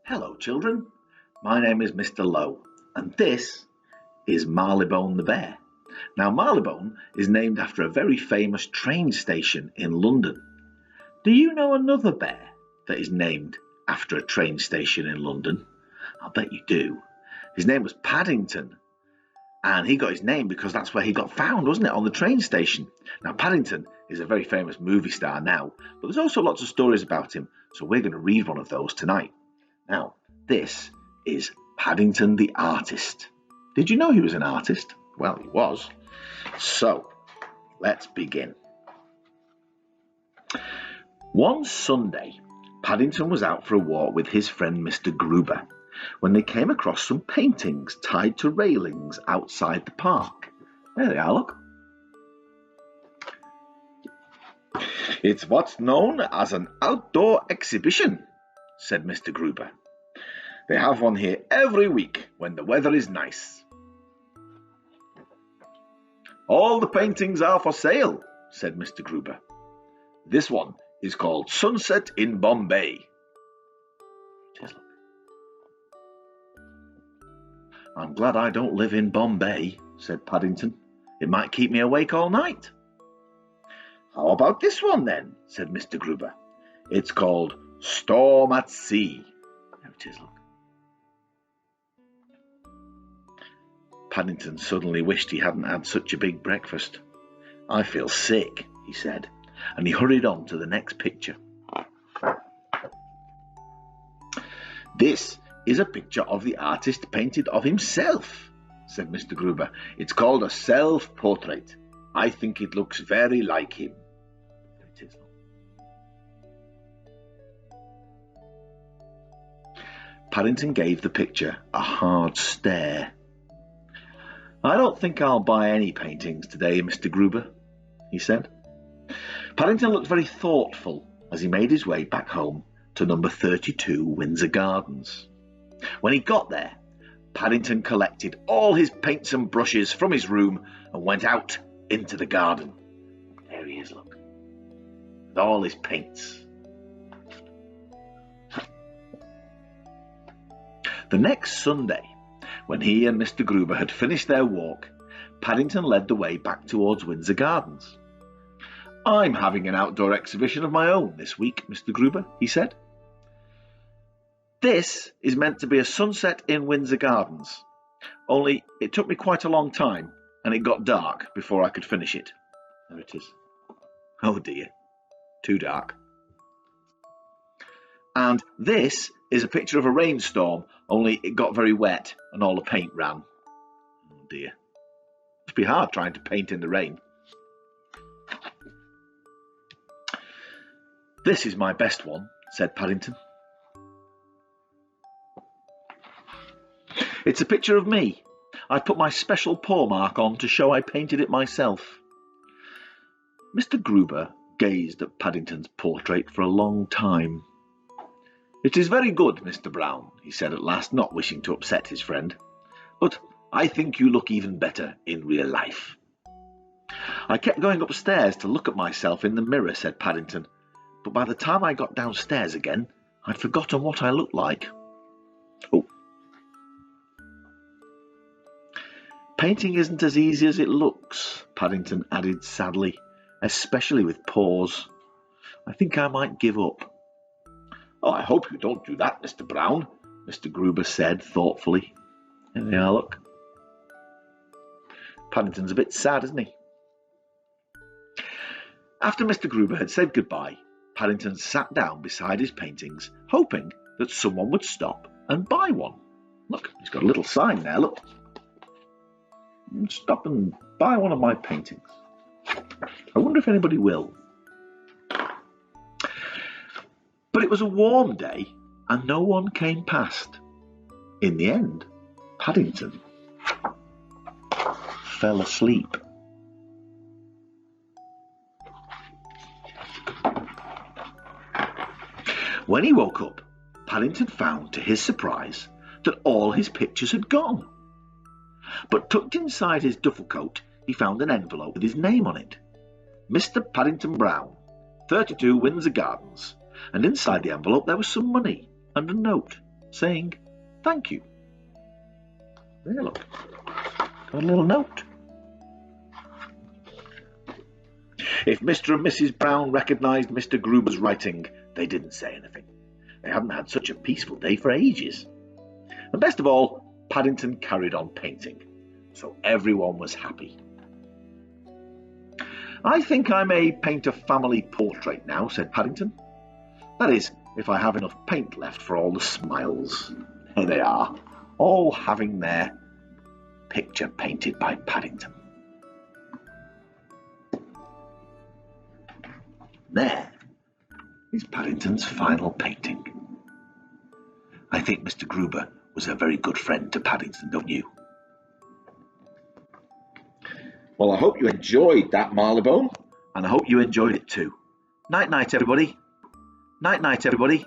Hello, children. My name is Mr. Lowe, and this is Marylebone the bear. Now, Marylebone is named after a very famous train station in London. Do you know another bear that is named after a train station in London? I bet you do. His name was Paddington, and he got his name because that's where he got found, wasn't it, on the train station? Now, Paddington is a very famous movie star now, but there's also lots of stories about him, so we're going to read one of those tonight. Now, this is Paddington the artist. Did you know he was an artist? Well, he was. So, let's begin. One Sunday, Paddington was out for a walk with his friend Mr. Gruber when they came across some paintings tied to railings outside the park. There they are, look. It's what's known as an outdoor exhibition, said Mr. Gruber. They have one here every week when the weather is nice. All the paintings are for sale, said Mr. Gruber. This one is called Sunset in Bombay. Just look. I'm glad I don't live in Bombay, said Paddington. It might keep me awake all night. How about this one then, said Mr. Gruber. It's called Storm at Sea. There it is, look. Paddington suddenly wished he hadn't had such a big breakfast. I feel sick, he said, and he hurried on to the next picture. This is a picture of the artist painted of himself, said Mr. Gruber. It's called a self-portrait. I think it looks very like him. There it is. Paddington gave the picture a hard stare. I don't think I'll buy any paintings today, Mr. Gruber, he said. Paddington looked very thoughtful as he made his way back home to number 32 Windsor Gardens. When he got there, Paddington collected all his paints and brushes from his room and went out into the garden. There he is, look, with all his paints. The next Sunday, when he and Mr. Gruber had finished their walk, Paddington led the way back towards Windsor Gardens. I'm having an outdoor exhibition of my own this week, Mr. Gruber, he said. This is meant to be a sunset in Windsor Gardens, only it took me quite a long time and it got dark before I could finish it. There it is. Oh dear, too dark. And this is a picture of a rainstorm, only it got very wet and all the paint ran. Oh dear. Must be hard trying to paint in the rain. This is my best one, said Paddington. It's a picture of me. I put my special paw mark on to show I painted it myself. Mr. Gruber gazed at Paddington's portrait for a long time. It is very good, Mr. Brown, he said at last, not wishing to upset his friend. But I think you look even better in real life. I kept going upstairs to look at myself in the mirror, said Paddington, but by the time I got downstairs again, I'd forgotten what I looked like. Oh. Painting isn't as easy as it looks, Paddington added sadly, especially with paws. I think I might give up. Oh, I hope you don't do that, Mr. Brown, Mr. Gruber said thoughtfully. There they are, look. Paddington's a bit sad, isn't he? After Mr. Gruber had said goodbye, Paddington sat down beside his paintings, hoping that someone would stop and buy one. Look, he's got a little sign there, look. Stop and buy one of my paintings. I wonder if anybody will. But it was a warm day and no one came past. In the end, Paddington fell asleep. When he woke up, Paddington found, to his surprise, that all his pictures had gone. But tucked inside his duffel coat, he found an envelope with his name on it. Mr. Paddington Brown, 32 Windsor Gardens, and inside the envelope there was some money and a note saying thank you. There, look, got a little note. If Mr. and Mrs. Brown recognised Mr. Gruber's writing, they didn't say anything. They hadn't had such a peaceful day for ages. And best of all, Paddington carried on painting, so everyone was happy. I think I may paint a family portrait now, said Paddington. That is, if I have enough paint left for all the smiles. Here they are, all having their picture painted by Paddington. There is Paddington's final painting. I think Mr. Gruber was a very good friend to Paddington, don't you? Well, I hope you enjoyed that, Marleybone, and I hope you enjoyed it too. Night-night, everybody. Night-night, everybody.